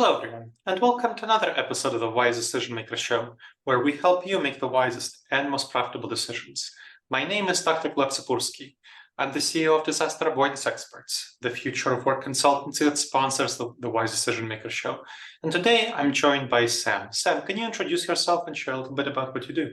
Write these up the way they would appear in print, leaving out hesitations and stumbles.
Hello, everyone, and welcome to another episode of the Wise Decision Maker Show, where we help you make the wisest and most profitable decisions. My name is Dr. Gleb Tsipursky. I'm the CEO of Disaster Avoidance Experts, the future of work consultancy that sponsors the Wise Decision Maker Show. And today I'm joined by Sam. Sam, can you introduce yourself and share a little bit about what you do?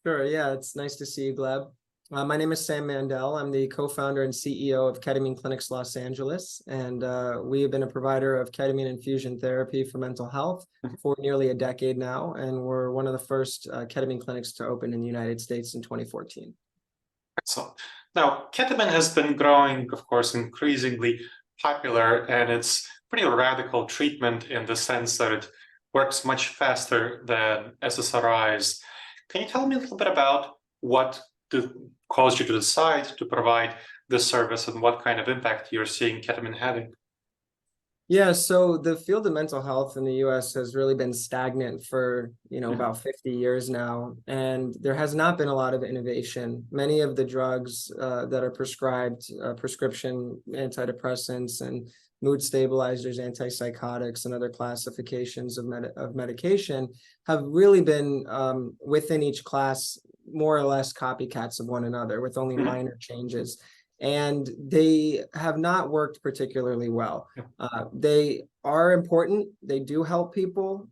Sure, yeah, it's nice to see you, Gleb. My name is Sam Mandel. I'm the co-founder and CEO of Ketamine Clinics Los Angeles, and we have been a provider of ketamine infusion therapy for mental health for nearly a decade now, and we're one of the first ketamine clinics to open in the United States in 2014. Excellent. Now, ketamine has been growing, of course, increasingly popular, and it's pretty radical treatment in the sense that it works much faster than SSRIs. Can you tell me a little bit about what caused you to decide to provide this service and what kind of impact you're seeing ketamine having? Yeah, so the field of mental health in the US has really been stagnant for, about 50 years now, and there has not been a lot of innovation. Many of the drugs that are prescribed, prescription antidepressants and mood stabilizers, antipsychotics, and other classifications of medication have really been within each class more or less copycats of one another with only minor changes. And they have not worked particularly well. They are important. They do help people.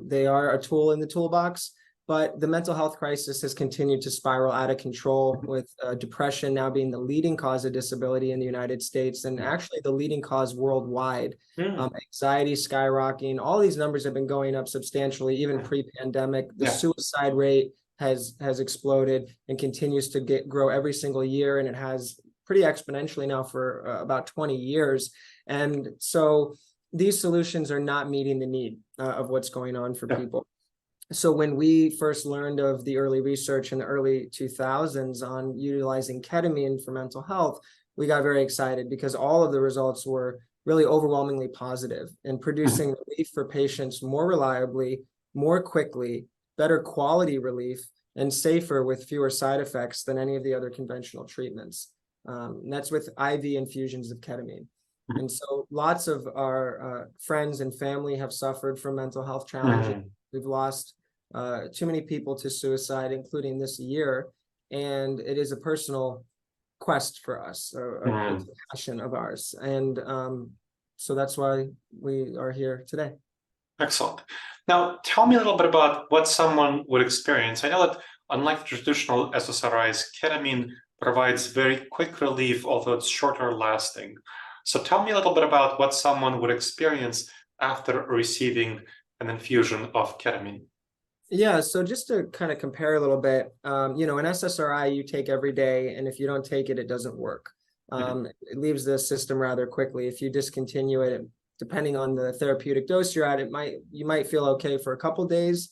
They are a tool in the toolbox. But the mental health crisis has continued to spiral out of control, with depression now being the leading cause of disability in the United States, and actually the leading cause worldwide. Anxiety skyrocketing. All these numbers have been going up substantially, even pre-pandemic. The suicide rate has exploded and continues to grow every single year, and it has pretty exponentially now for about 20 years. And so these solutions are not meeting the need of what's going on for people. So when we first learned of the early research in the early 2000s on utilizing ketamine for mental health, we got very excited because all of the results were really overwhelmingly positive in producing relief for patients more reliably, more quickly, better quality relief, and safer with fewer side effects than any of the other conventional treatments. And that's with IV infusions of ketamine. And so lots of our friends and family have suffered from mental health challenges. We've lost too many people to suicide, including this year. And it is a personal quest for us, a passion of ours. And so that's why we are here today. Excellent. Now, tell me a little bit about what someone would experience. I know that unlike traditional SSRIs, ketamine provides very quick relief, although it's shorter lasting. So tell me a little bit about what someone would experience after receiving an infusion of ketamine. Yeah, so just to kind of compare a little bit, an SSRI you take every day, and if you don't take it, it doesn't work. It leaves the system rather quickly. If you discontinue it, depending on the therapeutic dose you're at, you might feel okay for a couple days,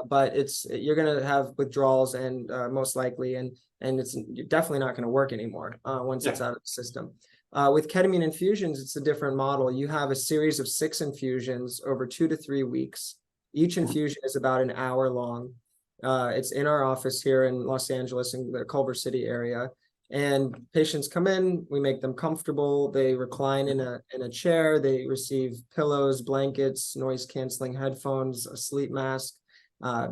but you're going to have withdrawals and most likely, and you're definitely not going to work anymore once it's out of the system. With ketamine infusions, it's a different model. You have a series of 6 infusions over 2 to 3 weeks. Each infusion is about an hour long. It's in our office here in Los Angeles in the Culver City area. And patients come in, we make them comfortable. They recline in a chair. They receive pillows, blankets, noise-canceling headphones, a sleep mask,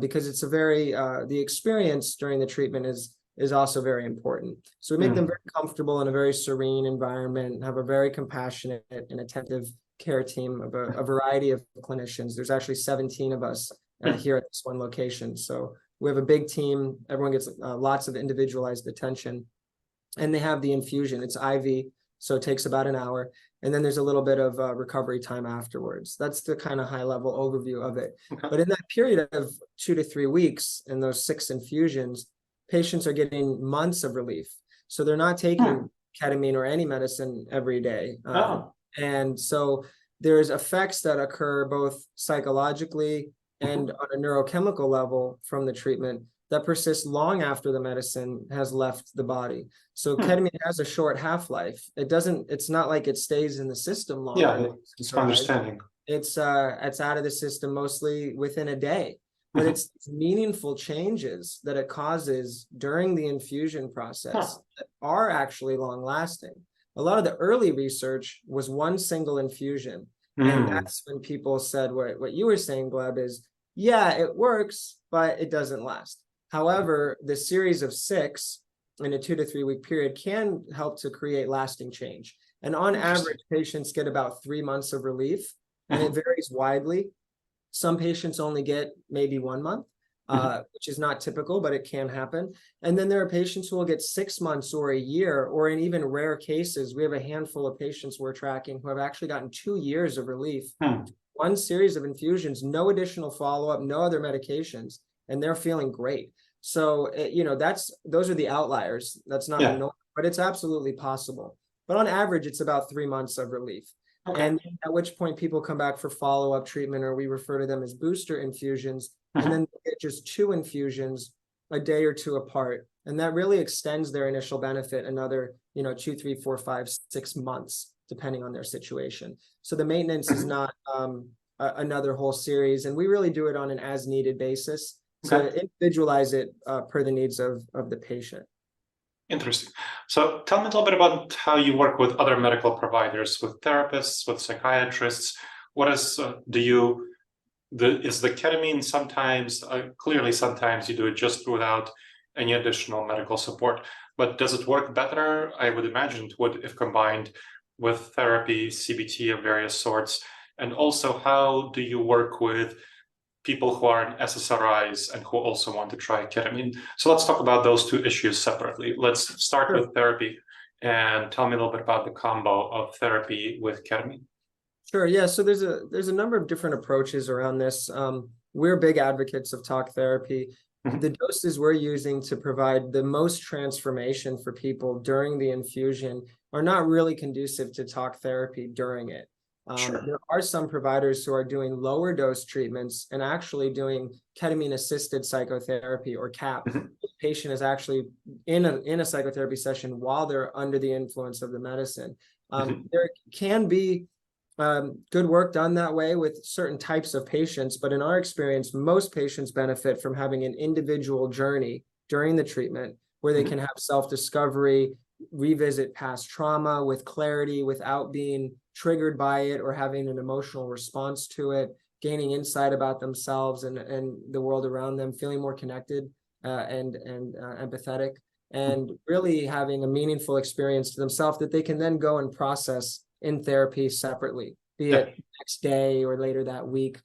because it's the experience during the treatment is also very important. So we make them very comfortable in a very serene environment, have a very compassionate and attentive care team of a variety of clinicians. There's actually 17 of us here at this one location. So we have a big team. Everyone gets lots of individualized attention. And they have the infusion. It's IV, so it takes about an hour. And then there's a little bit of recovery time afterwards. That's the kind of high-level overview of it. But in that period of 2 to 3 weeks, in those 6 infusions, patients are getting months of relief. So they're not taking ketamine or any medicine every day. And so there's effects that occur both psychologically and on a neurochemical level from the treatment that persists long after the medicine has left the body. So ketamine has a short half-life. It's not like it stays in the system long. Yeah, it's my understanding. It's out of the system mostly within a day. But it's meaningful changes that it causes during the infusion process that are actually long-lasting. A lot of the early research was one single infusion. And Mm. that's when people said what you were saying, Gleb, is, yeah, it works, but it doesn't last. However, the series of 6 in a 2 to 3 week period can help to create lasting change. And on Interesting. average, patients get about 3 months of relief, and it Mhm. varies widely. Some patients only get maybe 1 month, Mhm. which is not typical, but it can happen. And then there are patients who will get 6 months or a year, or in even rare cases, we have a handful of patients we're tracking who have actually gotten 2 years of relief, Hmm. 1 series of infusions, no additional follow-up, no other medications, and they're feeling great. So, those are the outliers. That's not the Yeah. norm, but it's absolutely possible. But on average, it's about 3 months of relief. Okay. And at which point people come back for follow-up treatment, or we refer to them as booster infusions, and Mhm. then they get just 2 infusions a day or 2 apart. And that really extends their initial benefit another, 2, 3, 4, 5, 6 months, depending on their situation. So the maintenance is Mhm. not another whole series, and we really do it on an as-needed basis Okay. to individualize it per the needs of the patient. Interesting. So tell me a little bit about how you work with other medical providers, with therapists, with psychiatrists. What is is the ketamine sometimes, clearly sometimes you do it just without any additional medical support, but does it work better? I would imagine it would if combined with therapy, CBT of various sorts. And also, how do you work with people who are in SSRIs and who also want to try ketamine? So let's talk about those 2 issues separately. Let's start Sure. with therapy and tell me a little bit about the combo of therapy with ketamine. Sure. Yeah. So there's a number of different approaches around this. We're big advocates of talk therapy. Mhm. The doses we're using to provide the most transformation for people during the infusion are not really conducive to talk therapy during it. Sure. There are some providers who are doing lower dose treatments and actually doing ketamine assisted psychotherapy, or CAP. Mhm. The patient is actually in a psychotherapy session while they're under the influence of the medicine. Mhm. There can be good work done that way with certain types of patients, but in our experience, most patients benefit from having an individual journey during the treatment where they Mhm. can have self-discovery, revisit past trauma with clarity without being triggered by it or having an emotional response to it, gaining insight about themselves and the world around them, feeling more connected and empathetic, and really having a meaningful experience to themselves that they can then go and process in therapy separately, be Yeah. it next day or later that week,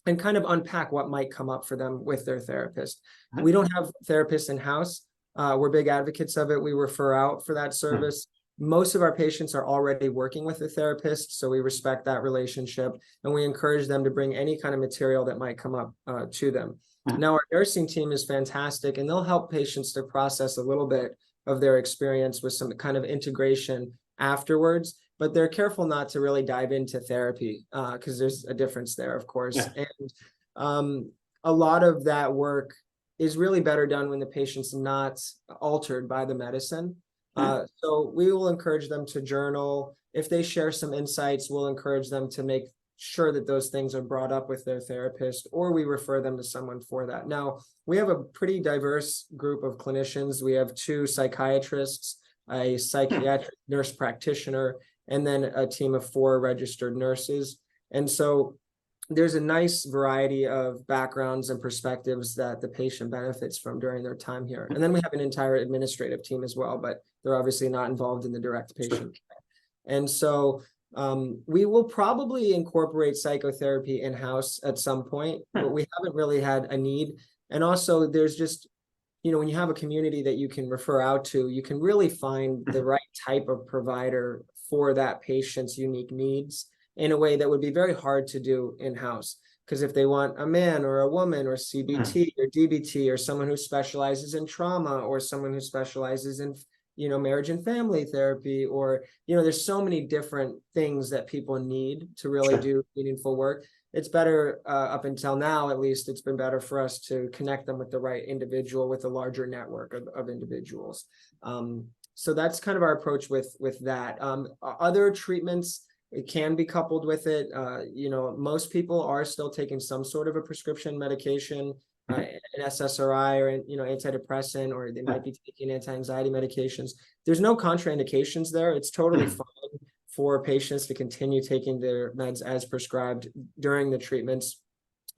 and kind of unpack what might come up for them with their therapist. Mhm. We don't have therapists in-house. We're big advocates of it. We refer out for that Mhm. service. Most of our patients are already working with a therapist, so we respect that relationship, and we encourage them to bring any kind of material that might come up to them. Mhm. Now, our nursing team is fantastic, and they'll help patients to process a little bit of their experience with some kind of integration afterwards, but they're careful not to really dive into therapy because there's a difference there, of course. Yeah. And a lot of that work is really better done when the patient's not altered by the medicine. Mhm. So we will encourage them to journal. If they share some insights, we'll encourage them to make sure that those things are brought up with their therapist, or we refer them to someone for that. Now, we have a pretty diverse group of clinicians. We have 2 psychiatrists, a psychiatric nurse practitioner, and then a team of 4 registered nurses. And so there's a nice variety of backgrounds and perspectives that the patient benefits from during their time here. And then we have an entire administrative team as well, but they're obviously not involved in the direct patient care. And so we will probably incorporate psychotherapy in-house at some point, but we haven't really had a need. And also there's just, when you have a community that you can refer out to, you can really find the right type of provider for that patient's unique needs in a way that would be very hard to do in-house. Because if they want a man or a woman or Mhm. CBT or DBT or someone who specializes in trauma or someone who specializes in, marriage and family therapy, or, there's so many different things that people need to really Sure. do meaningful work. It's better, up until now, at least, it's been better for us to connect them with the right individual with a larger network of individuals. So that's kind of our approach with that. Other treatments, it can be coupled with it. Most people are still taking some sort of a prescription medication, Mhm. an SSRI or antidepressant, or they Yeah. might be taking anti-anxiety medications. There's no contraindications there. It's totally Mhm. fine for patients to continue taking their meds as prescribed during the treatments.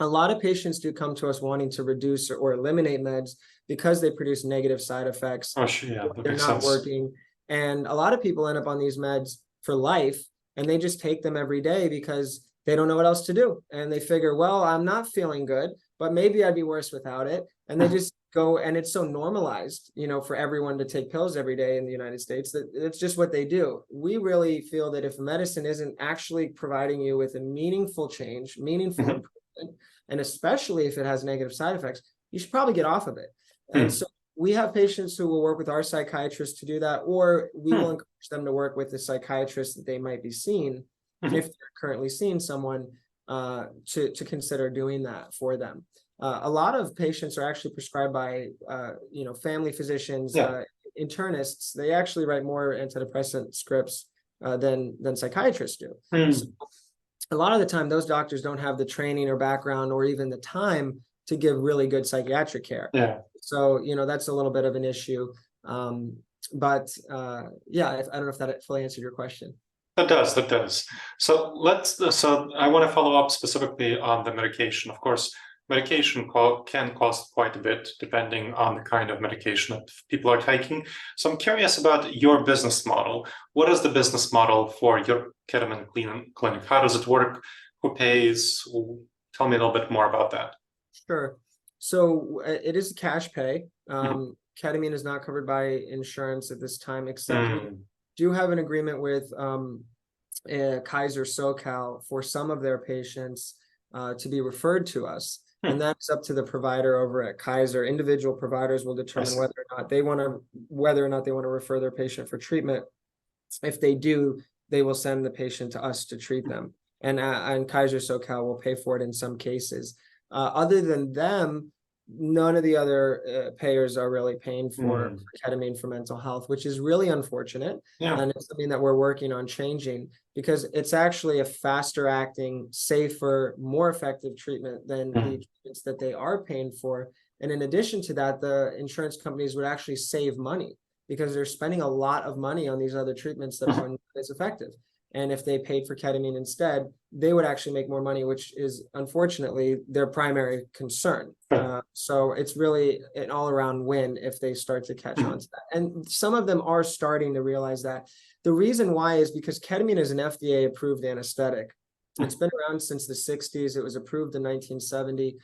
A lot of patients do come to us wanting to reduce or eliminate meds because they produce negative side effects. Oh, sure, yeah, that They're makes not sense. working. And a lot of people end up on these meds for life, and they just take them every day because they don't know what else to do. And they figure, well, I'm not feeling good, but maybe I'd be worse without it. And they just go, and it's so normalized, for everyone to take pills every day in the United States that it's just what they do. We really feel that if medicine isn't actually providing you with a meaningful change, meaningful improvement, and especially if it has negative side effects, you should probably get off of it. And so we have patients who will work with our psychiatrist to do that, or we will encourage them to work with the psychiatrist that they might be seeing, if they're currently seeing someone, to consider doing that for them. A lot of patients are actually prescribed by, family physicians, internists. They actually write more antidepressant scripts than psychiatrists do. So a lot of the time, those doctors don't have the training or background or even the time to give really good psychiatric care. Yeah. So, that's a little bit of an issue. But I don't know if that fully answered your question. That does. So I want to follow up specifically on the medication. Of course, medication can cost quite a bit depending on the kind of medication that people are taking. So I'm curious about your business model. What is the business model for your ketamine clinic? How does it work? Who pays? Tell me a little bit more about that. Sure. So it is cash pay. Ketamine is not covered by insurance at this time, except we do have an agreement with Kaiser SoCal for some of their patients to be referred to us. And that's up to the provider over at Kaiser. Individual providers will determine whether or not they want to refer their patient for treatment. If they do, they will send the patient to us to treat them. And Kaiser SoCal will pay for it in some cases. Other than them, none of the other payers are really paying for ketamine for mental health, which is really unfortunate. And it's something that we're working on changing, because it's actually a faster acting, safer, more effective treatment than the treatments that they are paying for. And in addition to that, the insurance companies would actually save money because they're spending a lot of money on these other treatments that are not as effective. And if they paid for ketamine instead, they would actually make more money, which is unfortunately their primary concern. So it's really an all-around win if they start to catch on to that. And some of them are starting to realize that. The reason why is because ketamine is an FDA-approved anesthetic. It's been around since the 60s. It was approved in 1970.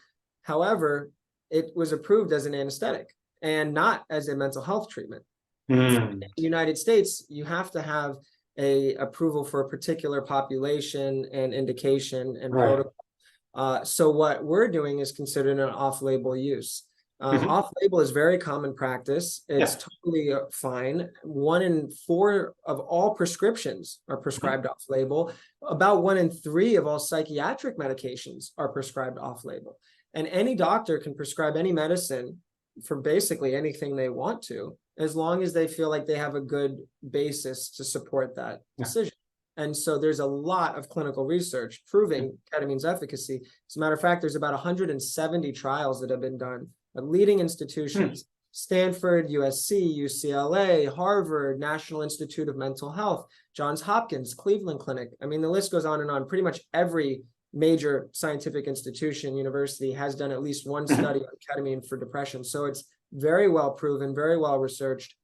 However, it was approved as an anesthetic and not as a mental health treatment. In the United States, you have to have a approval for a particular population and indication and protocol. So what we're doing is considered an off-label use. Off-label is very common practice. It's totally fine. 1 in 4 of all prescriptions are prescribed off-label. About 1 in 3 of all psychiatric medications are prescribed off-label. And any doctor can prescribe any medicine for basically anything they want to, as long as they feel like they have a good basis to support that decision. And so there's a lot of clinical research proving ketamine's efficacy. As a matter of fact, there's about 170 trials that have been done at leading institutions, Stanford, USC, UCLA, Harvard, National Institute of Mental Health, Johns Hopkins, Cleveland Clinic. I mean, the list goes on and on. Pretty much every major scientific institution, university has done at least one study on ketamine for depression. So it's very well proven, very well researched.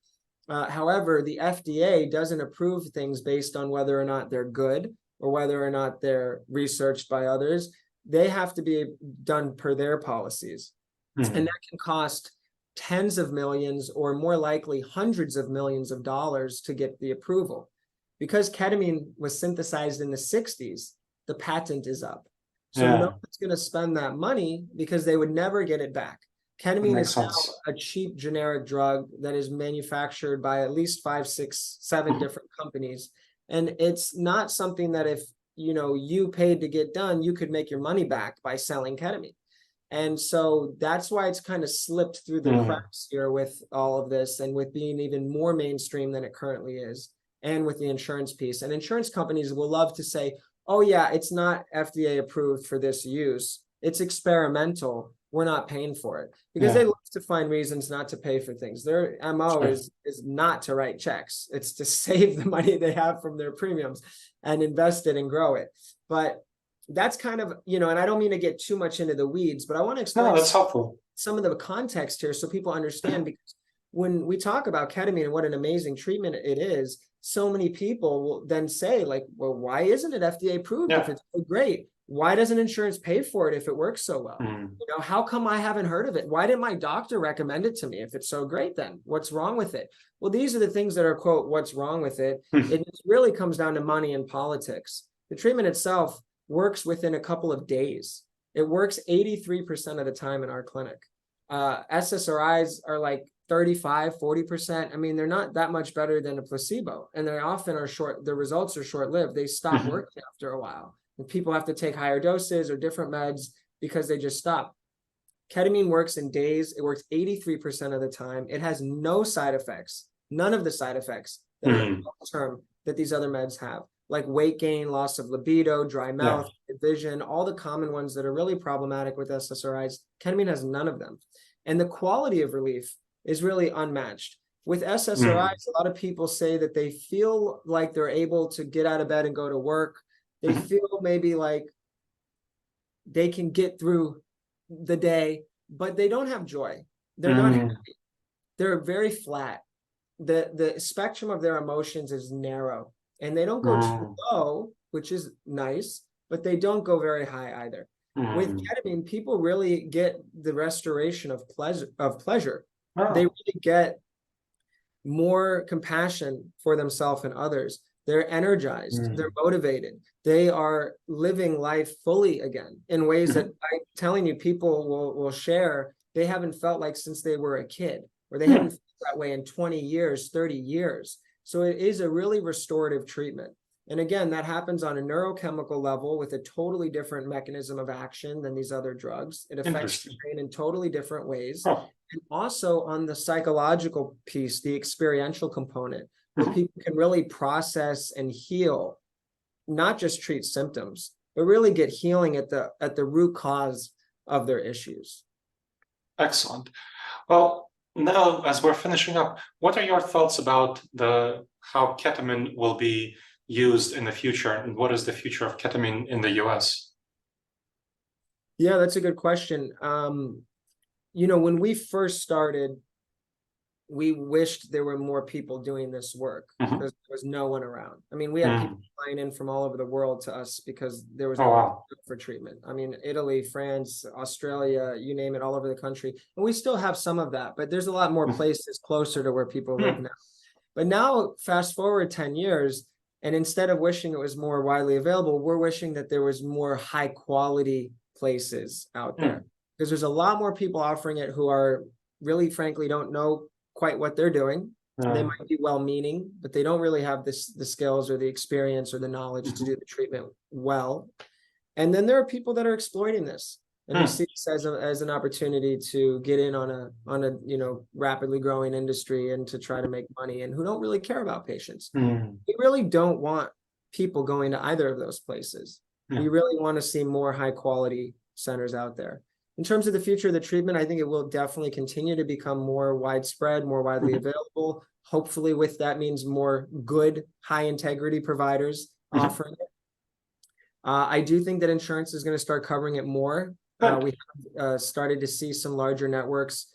However, the FDA doesn't approve things based on whether or not they're good or whether or not they're researched by others. They have to be done per their policies. And that can cost tens of millions or more likely hundreds of millions of dollars to get the approval. Because ketamine was synthesized in the 60s, the patent is up. So no one's going to spend that money because they would never get it back. Ketamine is now a cheap generic drug that is manufactured by at least 5, 6, 7 different companies. And it's not something that if you paid to get done, you could make your money back by selling ketamine. And so that's why it's kind of slipped through the cracks here with all of this, and with being even more mainstream than it currently is, and with the insurance piece. And insurance companies will love to say, oh yeah, it's not FDA approved for this use. It's experimental. we're not paying for it, because they love to find reasons not to pay for things. Their MO is not to write checks. It's to save the money they have from their premiums and invest it and grow it. But that's kind of, and I don't mean to get too much into the weeds, but I want to explain that's helpful. some of the context here so people understand, because when we talk about ketamine and what an amazing treatment it is, so many people will then say, like, well, why isn't it FDA approved if it's so great? Why doesn't insurance pay for it if it works so well? How come I haven't heard of it? Why didn't my doctor recommend it to me if it's so great then? What's wrong with it? Well, these are the things that are, quote, what's wrong with it. It really comes down to money and politics. The treatment itself works within a couple of days. It works 83% of the time in our clinic. SSRIs are like 35, 40%. I mean, they're not that much better than a placebo. And they often are the results are short-lived. They stop working after a while. And people have to take higher doses or different meds because they just stop. Ketamine works in days. It works 83% of the time. It has no side effects, none of the side effects that are long-term that these other meds have, like weight gain, loss of libido, dry mouth, vision, all the common ones that are really problematic with SSRIs. Ketamine has none of them. And the quality of relief is really unmatched. With SSRIs, a lot of people say that they feel like they're able to get out of bed and go to work. They feel maybe like they can get through the day, but they don't have joy. They're not happy. They're very flat. The spectrum of their emotions is narrow, and they don't go too low, which is nice, but they don't go very high either. With ketamine, people really get the restoration of pleasure. They really get more compassion for themselves and others. They're energized, they're motivated, they are living life fully again in ways that I'm telling you, people will share they haven't felt like since they were a kid, or they haven't felt that way in 20 years, 30 years. So it is a really restorative treatment. And again, that happens on a neurochemical level with a totally different mechanism of action than these other drugs. It affects the brain in totally different ways. And also on the psychological piece, the experiential component, where people can really process and heal, not just treat symptoms, but really get healing at the root cause of their issues. Excellent. Well, now as we're finishing up, what are your thoughts about how ketamine will be used in the future, and what is the future of ketamine in the US? Yeah, that's a good question. When we first started, we wished there were more people doing this work because there was no one around. I mean, we had people flying in from all over the world to us because there was no one for treatment. I mean, Italy, France, Australia, you name it, all over the country. And we still have some of that, but there's a lot more places closer to where people live now. But now, fast forward 10 years, and instead of wishing it was more widely available, we're wishing that there was more high quality places out there, because there's a lot more people offering it who are really, frankly, don't know quite what they're doing. They might be well-meaning, but they don't really have the skills or the experience or the knowledge to do the treatment well. And then there are people that are exploiting this, and we see this as an opportunity to get in on a rapidly growing industry and to try to make money, and who don't really care about patients. We really don't want people going to either of those places. We really want to see more high quality centers out there. In terms of the future of the treatment, I think it will definitely continue to become more widespread, more widely available. Hopefully with that means more good, high integrity providers offering it. I do think that insurance is going to start covering it more. We have started to see some larger networks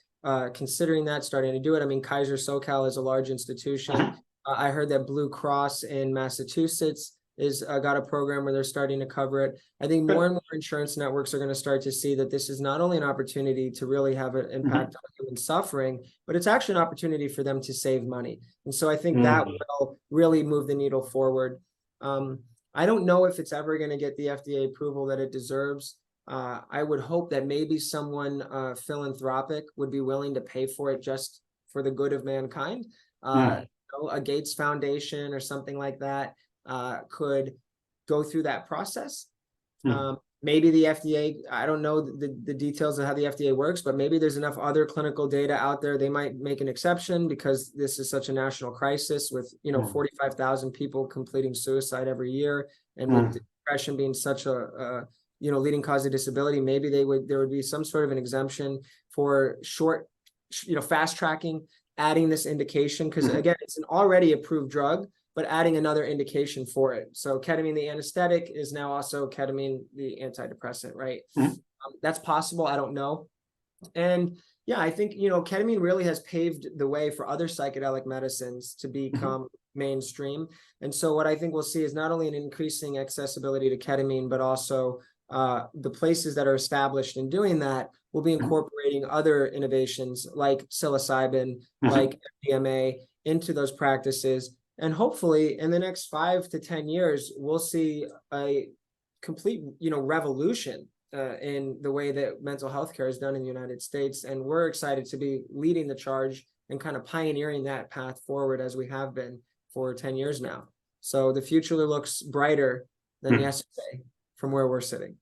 considering that, starting to do it. I mean, Kaiser SoCal is a large institution. I heard that Blue Cross in Massachusetts is got a program where they're starting to cover it. I think more and more insurance networks are going to start to see that this is not only an opportunity to really have an impact on human suffering, but it's actually an opportunity for them to save money. And so I think that will really move the needle forward. I don't know if it's ever going to get the FDA approval that it deserves. I would hope that maybe someone philanthropic would be willing to pay for it just for the good of mankind. A Gates Foundation or something like that could go through that process. Maybe the FDA, I don't know the details of how the FDA works, but maybe there's enough other clinical data out there. They might make an exception because this is such a national crisis with, 45,000 people completing suicide every year. And with depression being such a leading cause of disability, maybe there would be some sort of an exemption for short, fast tracking, adding this indication, because again, it's an already approved drug, but adding another indication for it. So ketamine, the anesthetic, is now also ketamine, the antidepressant, right? That's possible. I don't know. And yeah, I think, ketamine really has paved the way for other psychedelic medicines to become mainstream. And so what I think we'll see is not only an increasing accessibility to ketamine, but also the places that are established in doing that will be incorporating other innovations like psilocybin, like MDMA into those practices. And hopefully in the next 5 to 10 years, we'll see a complete, revolution in the way that mental health care is done in the United States. And we're excited to be leading the charge and kind of pioneering that path forward as we have been for 10 years now. So the future looks brighter than yesterday from where we're sitting.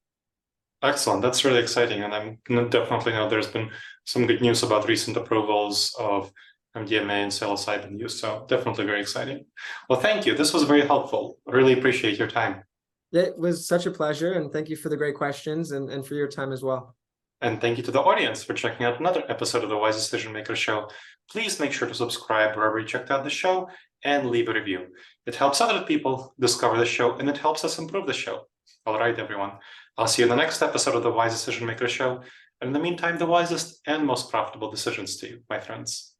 Excellent. That's really exciting. And I'm definitely know there's been some good news about recent approvals of MDMA and psilocybin use. So definitely very exciting. Well, thank you. This was very helpful. I really appreciate your time. It was such a pleasure, and thank you for the great questions and for your time as well. And thank you to the audience for checking out another episode of the Wise Decision Maker Show. Please make sure to subscribe wherever you checked out the show and leave a review. It helps other people discover the show, and it helps us improve the show. All right, everyone. I'll see you in the next episode of the Wise Decision Maker Show. And in the meantime, the wisest and most profitable decisions to you, my friends.